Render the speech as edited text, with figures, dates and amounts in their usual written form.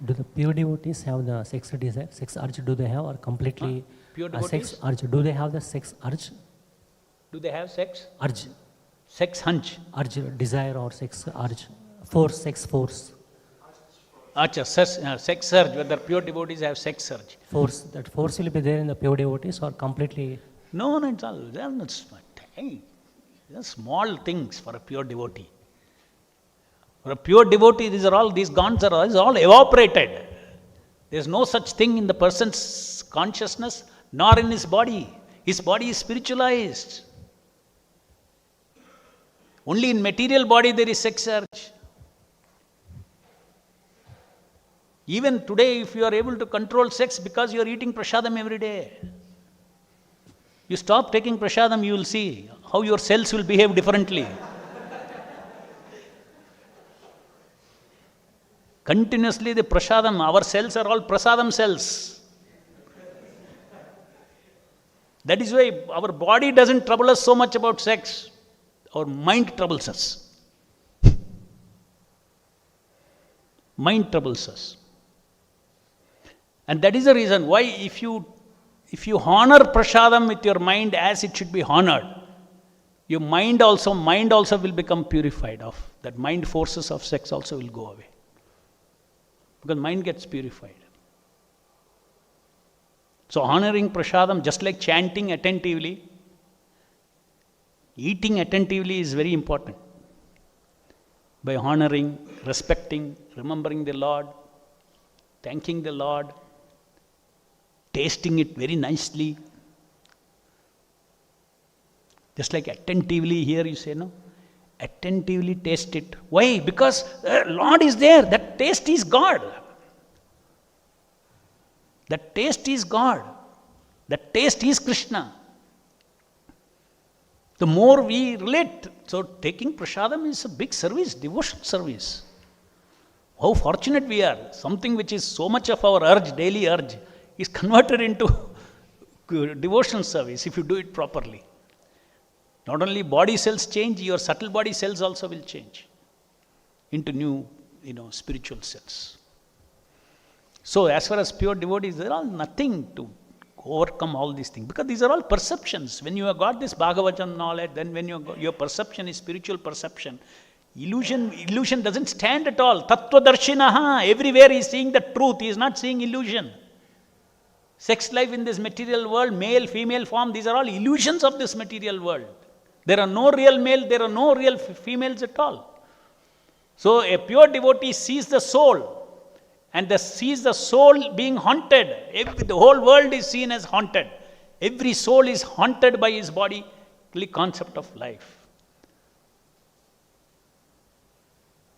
Do the pure devotees have the sex desire, sex urge? Do they have, or completely Pure a devotees? sex urge? Do they have the sex urge? Do they have sex? Urge, Sex hunch. urge, desire or sex urge, force, sex force, Acha, sex urge, whether pure devotees have sex urge. force. That force will be there in the pure devotees, or completely. No, it's all, they're small things for a pure devotee. For a pure devotee, these gons are all evaporated. There's no such thing in the person's consciousness, nor in his body. His body is spiritualized. Only in material body there is sex urge. Even today, if you are able to control sex because you are eating prasadam every day, you stop taking prasadam, you will see how your cells will behave differently. Continuously the prasadam, our cells are all prasadam cells. That is why our body doesn't trouble us so much about sex. Our mind troubles us. Mind troubles us. And that is the reason why if you honor prasadam with your mind as it should be honored, your mind also will become purified of that. Mind forces of sex also will go away. Because mind gets purified. So honoring prasadam, just like chanting attentively, eating attentively is very important. By honoring, respecting, remembering the Lord, thanking the Lord, tasting it very nicely. Just like attentively here you say, no? Attentively taste it. Why? Because Lord is there. That taste is God. That taste is God. That taste is Krishna. The more we relate, so taking prasadam is a big service, devotional service. How fortunate we are. Something which is so much of our urge, daily urge, is converted into devotional service if you do it properly. Not only body cells change, your subtle body cells also will change into new, spiritual cells. So as far as pure devotees, there are nothing to overcome all these things, because these are all perceptions. When you have got this Bhagavatam knowledge, then when your perception is spiritual perception, illusion doesn't stand at all. Tattvadarshinaha, everywhere he is seeing the truth, he is not seeing illusion. Sex life in this material world, male, female form, these are all illusions of this material world. There are no real male, there are no real females at all. So a pure devotee sees the soul, and sees the soul being haunted. The whole world is seen as haunted. Every soul is haunted by his body, the concept of life.